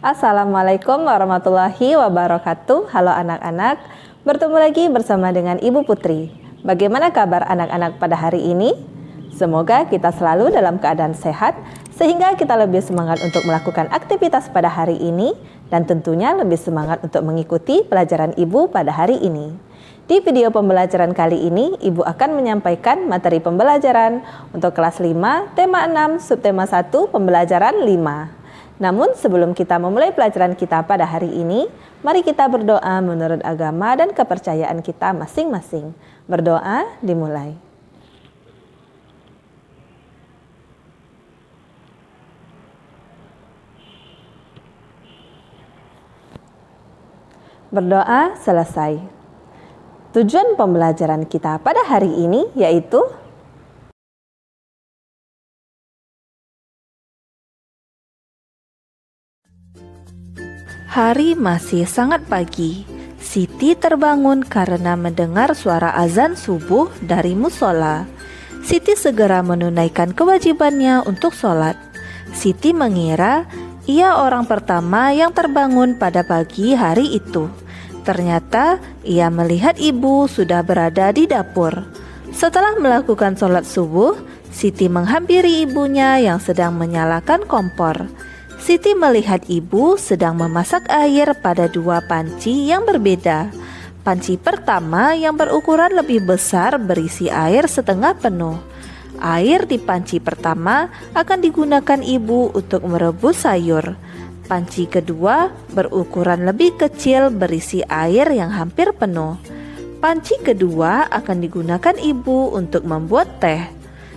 Assalamualaikum warahmatullahi wabarakatuh. Halo anak-anak, bertemu lagi bersama dengan Ibu Putri. Bagaimana kabar anak-anak pada hari ini? Semoga kita selalu dalam keadaan sehat, sehingga kita lebih semangat untuk melakukan aktivitas pada hari ini, dan tentunya lebih semangat untuk mengikuti pelajaran Ibu pada hari ini. Di video pembelajaran kali ini, Ibu akan menyampaikan materi pembelajaran untuk kelas 5, tema 6, subtema 1, pembelajaran 5. Namun sebelum kita memulai pelajaran kita pada hari ini, mari kita berdoa menurut agama dan kepercayaan kita masing-masing. Berdoa dimulai. Berdoa selesai. Tujuan pembelajaran kita pada hari ini yaitu hari masih sangat pagi. Siti terbangun karena mendengar suara azan subuh dari musola. Siti segera menunaikan kewajibannya untuk sholat. Siti mengira ia orang pertama yang terbangun pada pagi hari itu. Ternyata ia melihat ibu sudah berada di dapur. Setelah melakukan sholat subuh, Siti menghampiri ibunya yang sedang menyalakan kompor. Siti melihat ibu sedang memasak air pada dua panci yang berbeda. Panci pertama yang berukuran lebih besar berisi air setengah penuh. Air di panci pertama akan digunakan ibu untuk merebus sayur. Panci kedua berukuran lebih kecil berisi air yang hampir penuh. Panci kedua akan digunakan ibu untuk membuat teh.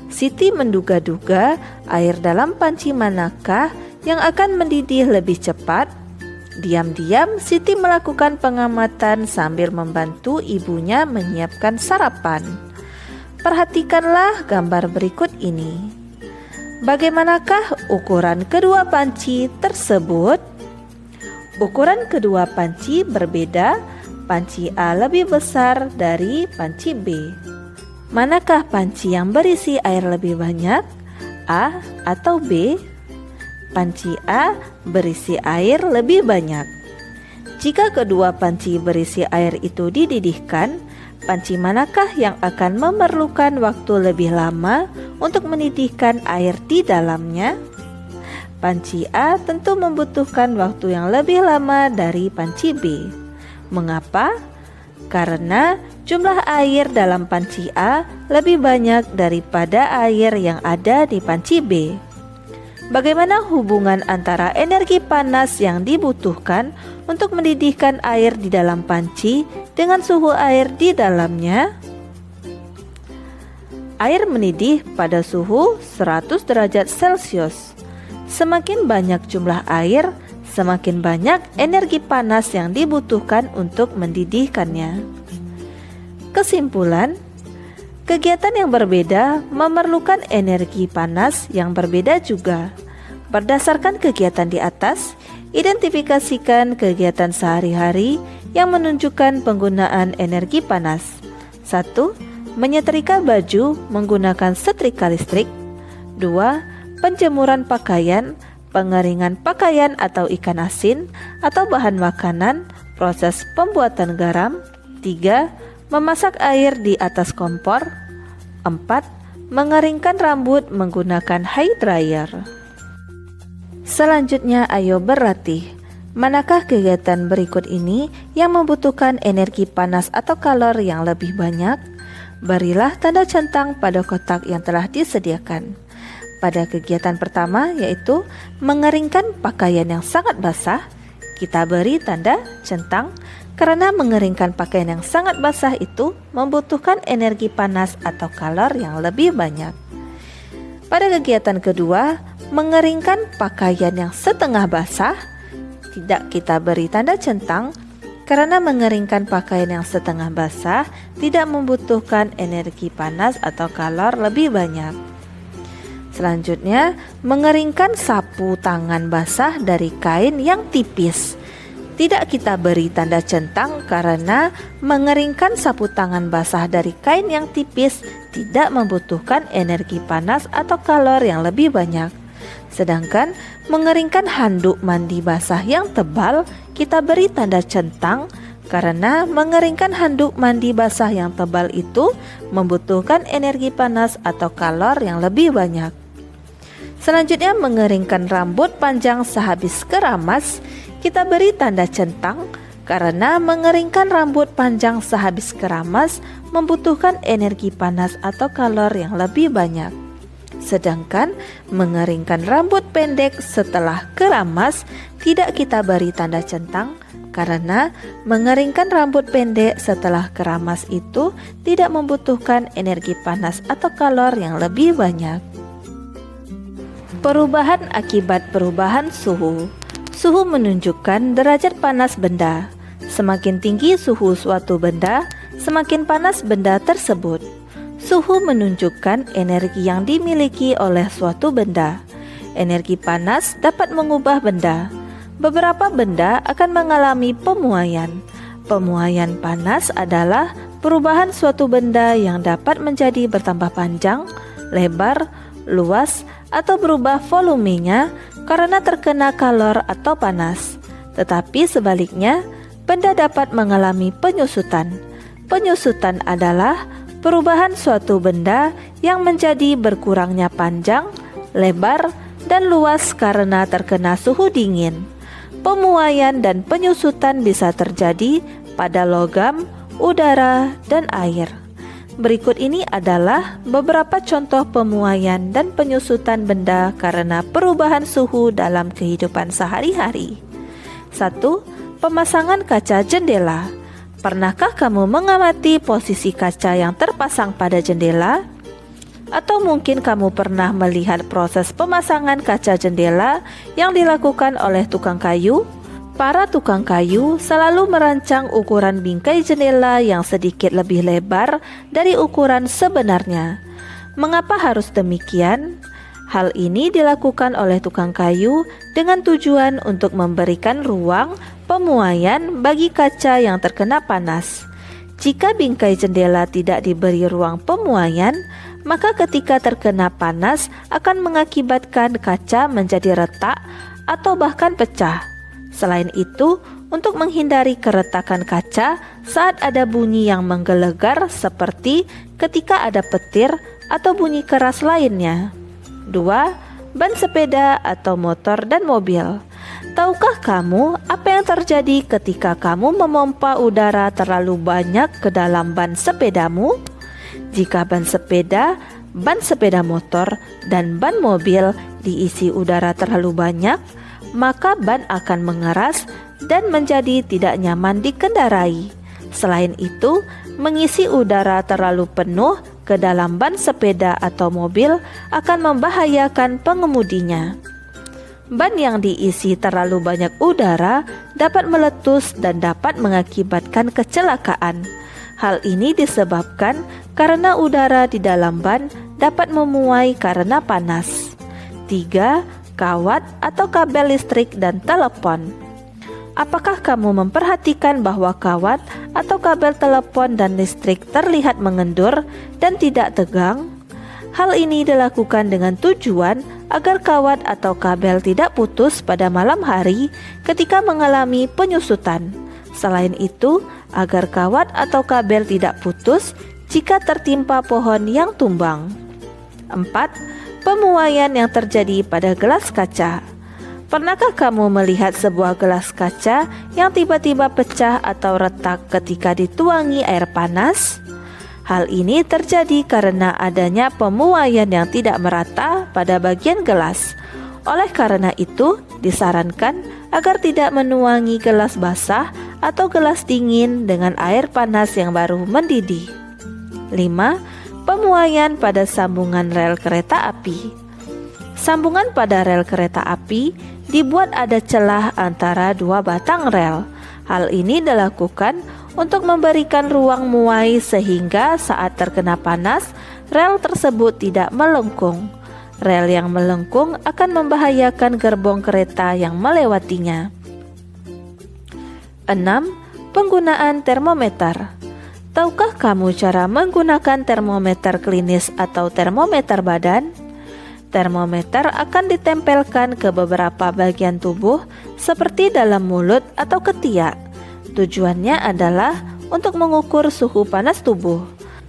Siti menduga-duga air dalam panci manakah yang akan mendidih lebih cepat. Diam-diam Siti melakukan pengamatan sambil membantu ibunya menyiapkan sarapan. Perhatikanlah gambar berikut ini. Bagaimanakah ukuran kedua panci tersebut? Ukuran kedua panci berbeda. Panci A lebih besar dari panci B. Manakah panci yang berisi air lebih banyak? A atau B? Panci A berisi air lebih banyak. Jika kedua panci berisi air itu dididihkan, panci manakah yang akan memerlukan waktu lebih lama untuk mendidihkan air di dalamnya? Panci A tentu membutuhkan waktu yang lebih lama dari panci B. Mengapa? Karena jumlah air dalam panci A lebih banyak daripada air yang ada di panci B. Bagaimana hubungan antara energi panas yang dibutuhkan untuk mendidihkan air di dalam panci dengan suhu air di dalamnya? Air mendidih pada suhu 100 derajat Celcius. Semakin banyak jumlah air, semakin banyak energi panas yang dibutuhkan untuk mendidihkannya. Kesimpulan, kegiatan yang berbeda memerlukan energi panas yang berbeda juga. Berdasarkan kegiatan di atas, identifikasikan kegiatan sehari-hari yang menunjukkan penggunaan energi panas. 1. Menyetrika baju menggunakan setrika listrik. 2. Penjemuran pakaian, pengeringan pakaian atau ikan asin atau bahan makanan, proses pembuatan garam. 3. Memasak air di atas kompor. 4. Mengeringkan rambut menggunakan hair dryer. Selanjutnya ayo berlatih. Manakah kegiatan berikut ini yang membutuhkan energi panas atau kalor yang lebih banyak? Berilah tanda centang pada kotak yang telah disediakan. Pada kegiatan pertama yaitu mengeringkan pakaian yang sangat basah, kita beri tanda centang karena mengeringkan pakaian yang sangat basah itu membutuhkan energi panas atau kalor yang lebih banyak. Pada kegiatan kedua, mengeringkan pakaian yang setengah basah, tidak kita beri tanda centang karena mengeringkan pakaian yang setengah basah tidak membutuhkan energi panas atau kalor lebih banyak. Selanjutnya, mengeringkan sapu tangan basah dari kain yang tipis. Tidak kita beri tanda centang karena mengeringkan sapu tangan basah dari kain yang tipis tidak membutuhkan energi panas atau kalor yang lebih banyak. Sedangkan mengeringkan handuk mandi basah yang tebal kita beri tanda centang karena mengeringkan handuk mandi basah yang tebal itu membutuhkan energi panas atau kalor yang lebih banyak. Selanjutnya mengeringkan rambut panjang sehabis keramas kita beri tanda centang karena mengeringkan rambut panjang sehabis keramas membutuhkan energi panas atau kalor yang lebih banyak. Sedangkan mengeringkan rambut pendek setelah keramas tidak kita beri tanda centang karena mengeringkan rambut pendek setelah keramas itu tidak membutuhkan energi panas atau kalor yang lebih banyak. Perubahan akibat perubahan suhu. Suhu menunjukkan derajat panas benda. Semakin tinggi suhu suatu benda, semakin panas benda tersebut. Suhu menunjukkan energi yang dimiliki oleh suatu benda. Energi panas dapat mengubah benda. Beberapa benda akan mengalami pemuaian. Pemuaian panas adalah perubahan suatu benda yang dapat menjadi bertambah panjang, lebar, luas, atau berubah volumenya karena terkena kalor atau panas. Tetapi sebaliknya, benda dapat mengalami penyusutan. Penyusutan adalah perubahan suatu benda yang menjadi berkurangnya panjang, lebar, dan luas karena terkena suhu dingin. Pemuaian dan penyusutan bisa terjadi pada logam, udara, dan air. Berikut ini adalah beberapa contoh pemuaian dan penyusutan benda karena perubahan suhu dalam kehidupan sehari-hari. 1. Pemasangan kaca jendela. Pernahkah kamu mengamati posisi kaca yang terpasang pada jendela? Atau mungkin kamu pernah melihat proses pemasangan kaca jendela yang dilakukan oleh tukang kayu? Para tukang kayu selalu merancang ukuran bingkai jendela yang sedikit lebih lebar dari ukuran sebenarnya. Mengapa harus demikian? Hal ini dilakukan oleh tukang kayu dengan tujuan untuk memberikan ruang pemuaian bagi kaca yang terkena panas. Jika bingkai jendela tidak diberi ruang pemuaian, maka ketika terkena panas akan mengakibatkan kaca menjadi retak atau bahkan pecah. Selain itu, untuk menghindari keretakan kaca saat ada bunyi yang menggelegar seperti ketika ada petir atau bunyi keras lainnya. 2. Ban sepeda atau motor dan mobil. Tahukah kamu apa yang terjadi ketika kamu memompa udara terlalu banyak ke dalam ban sepedamu? Jika ban sepeda motor, dan ban mobil diisi udara terlalu banyak, maka ban akan mengeras dan menjadi tidak nyaman dikendarai. Selain itu, mengisi udara terlalu penuh ke dalam ban sepeda atau mobil akan membahayakan pengemudinya. Ban yang diisi terlalu banyak udara dapat meletus dan dapat mengakibatkan kecelakaan. Hal ini disebabkan karena udara di dalam ban dapat memuai karena panas. 3. Kawat atau kabel listrik dan telepon. Apakah kamu memperhatikan bahwa kawat atau kabel telepon dan listrik terlihat mengendur dan tidak tegang? Hal ini dilakukan dengan tujuan agar kawat atau kabel tidak putus pada malam hari ketika mengalami penyusutan. Selain itu, agar kawat atau kabel tidak putus jika tertimpa pohon yang tumbang. 4. Pemuaian yang terjadi pada gelas kaca. Pernahkah kamu melihat sebuah gelas kaca yang tiba-tiba pecah atau retak ketika dituangi air panas? Hal ini terjadi karena adanya pemuaian yang tidak merata pada bagian gelas. Oleh karena itu, disarankan agar tidak menuangi gelas basah atau gelas dingin dengan air panas yang baru mendidih. 5. Pemuaian pada sambungan rel kereta api. Sambungan pada rel kereta api dibuat ada celah antara dua batang rel. Hal ini dilakukan untuk memberikan ruang muai sehingga saat terkena panas, rel tersebut tidak melengkung. Rel yang melengkung akan membahayakan gerbong kereta yang melewatinya. 6. Penggunaan termometer. Tahukah kamu cara menggunakan termometer klinis atau termometer badan? termometer akan ditempelkan ke beberapa bagian tubuh seperti dalam mulut atau ketiak. Tujuannya adalah untuk mengukur suhu panas tubuh.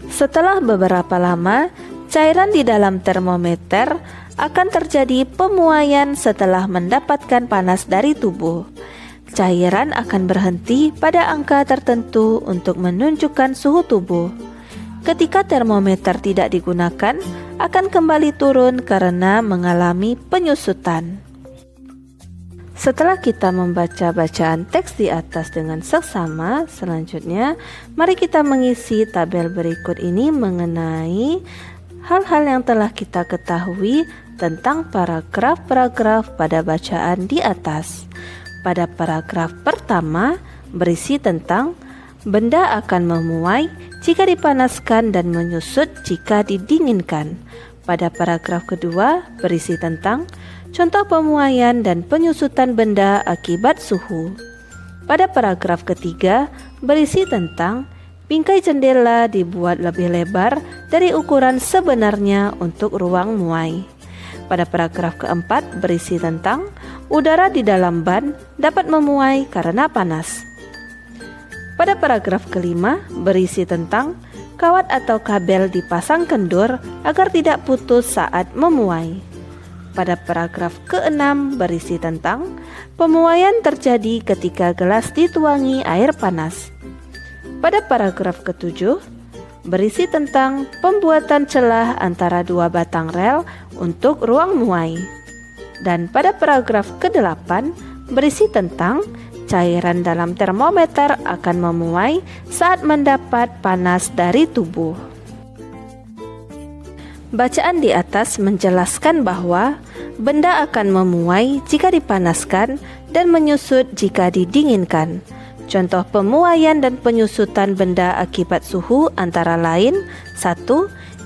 Setelah beberapa lama, cairan di dalam termometer akan terjadi pemuaian setelah mendapatkan panas dari tubuh. Cairan akan berhenti pada angka tertentu untuk menunjukkan suhu tubuh. Ketika termometer tidak digunakan, akan kembali turun karena mengalami penyusutan. Setelah kita membaca bacaan teks di atas dengan seksama, selanjutnya mari kita mengisi tabel berikut ini mengenai hal-hal yang telah kita ketahui tentang paragraf-paragraf pada bacaan di atas. Pada paragraf pertama berisi tentang benda akan memuai jika dipanaskan dan menyusut jika didinginkan. Pada paragraf kedua berisi tentang contoh pemuaian dan penyusutan benda akibat suhu. Pada paragraf ketiga berisi tentang bingkai jendela dibuat lebih lebar dari ukuran sebenarnya untuk ruang muai. Pada paragraf keempat berisi tentang udara di dalam ban dapat memuai karena panas. Pada paragraf kelima berisi tentang kawat atau kabel dipasang kendur agar tidak putus saat memuai. Pada paragraf keenam berisi tentang pemuaian terjadi ketika gelas dituangi air panas. Pada paragraf ketujuh berisi tentang pembuatan celah antara dua batang rel untuk ruang muai. Dan pada paragraf ke-8 berisi tentang cairan dalam termometer akan memuai saat mendapat panas dari tubuh. Bacaan di atas menjelaskan bahwa benda akan memuai jika dipanaskan dan menyusut jika didinginkan. Contoh pemuaian dan penyusutan benda akibat suhu antara lain: 1.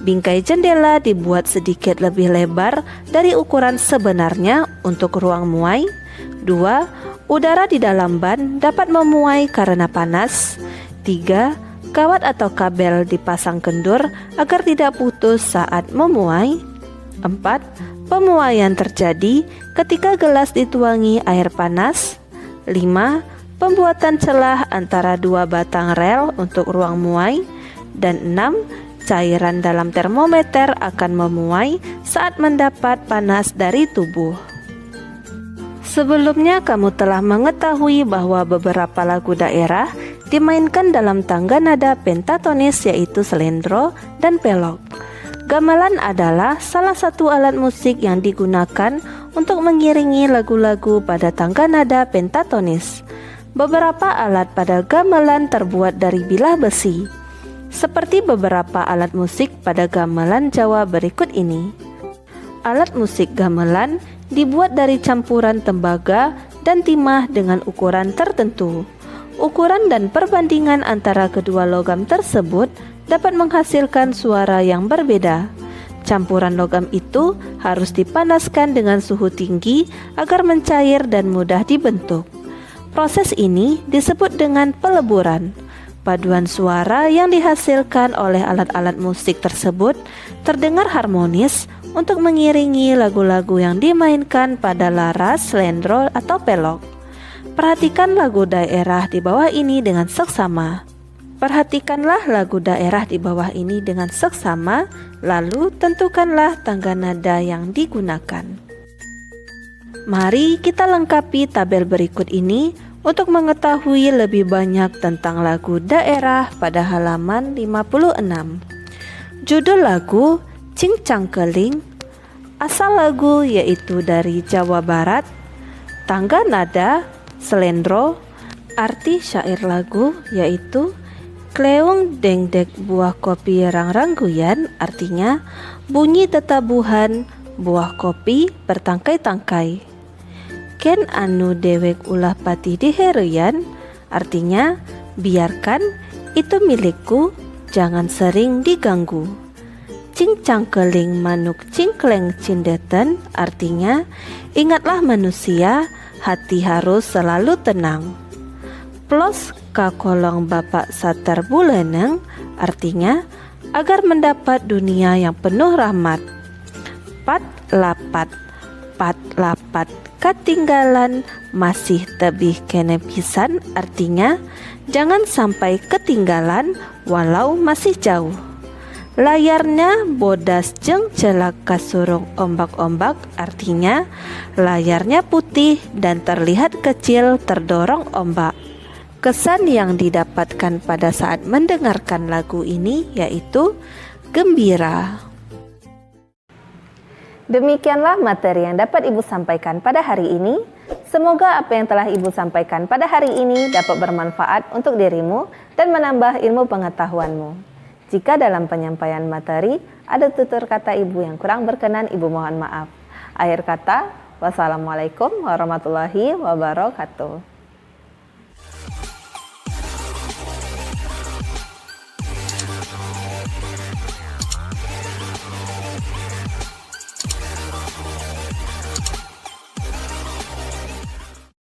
Bingkai jendela dibuat sedikit lebih lebar dari ukuran sebenarnya untuk ruang muai. 2. Udara di dalam ban dapat memuai karena panas. 3. Kawat atau kabel dipasang kendur agar tidak putus saat memuai. 4. Pemuaian terjadi ketika gelas dituangi air panas. 5. Pembuatan celah antara dua batang rel untuk ruang muai. Dan 6. Cairan dalam termometer akan memuai saat mendapat panas dari tubuh. Sebelumnya kamu telah mengetahui bahwa beberapa lagu daerah dimainkan dalam tangga nada pentatonis, yaitu slendro dan pelok. Gamelan adalah salah satu alat musik yang digunakan untuk mengiringi lagu-lagu pada tangga nada pentatonis. Beberapa alat pada gamelan terbuat dari bilah besi, seperti beberapa alat musik pada gamelan Jawa berikut ini. Alat musik gamelan dibuat dari campuran tembaga dan timah dengan ukuran tertentu. Ukuran dan perbandingan antara kedua logam tersebut dapat menghasilkan suara yang berbeda. Campuran logam itu harus dipanaskan dengan suhu tinggi agar mencair dan mudah dibentuk. Proses ini disebut dengan peleburan. Paduan suara yang dihasilkan oleh alat-alat musik tersebut terdengar harmonis untuk mengiringi lagu-lagu yang dimainkan pada laras, slendro, atau pelok. Perhatikan lagu daerah di bawah ini dengan seksama. Perhatikanlah lagu daerah di bawah ini dengan seksama, lalu tentukanlah tangga nada yang digunakan. Mari kita lengkapi tabel berikut ini untuk mengetahui lebih banyak tentang lagu daerah pada halaman 56. Judul lagu Cincang Keling. Asal lagu yaitu dari Jawa Barat. Tangga nada slendro. Arti syair lagu yaitu Kleung dengdek buah kopi rang-rangguyan, artinya bunyi tetabuhan buah kopi bertangkai-tangkai. Ken anu dewek ulah patih diheruyan, artinya biarkan itu milikku, jangan sering diganggu. Cincang keling manuk cingkleng cindeten, artinya ingatlah manusia, hati harus selalu tenang. Plos kakolong bapak satar buleneng, artinya agar mendapat dunia yang penuh rahmat. Pat lapat, pat lapat ketinggalan, masih tebih kene pisan, artinya jangan sampai ketinggalan walau masih jauh. Layarnya bodas jeung celak kasurung ombak-ombak, artinya layarnya putih dan terlihat kecil terdorong ombak. Kesan yang didapatkan pada saat mendengarkan lagu ini yaitu gembira. Demikianlah materi yang dapat Ibu sampaikan pada hari ini. Semoga apa yang telah Ibu sampaikan pada hari ini dapat bermanfaat untuk dirimu dan menambah ilmu pengetahuanmu. Jika dalam penyampaian materi ada tutur kata Ibu yang kurang berkenan, Ibu mohon maaf. Akhir kata, wassalamualaikum warahmatullahi wabarakatuh.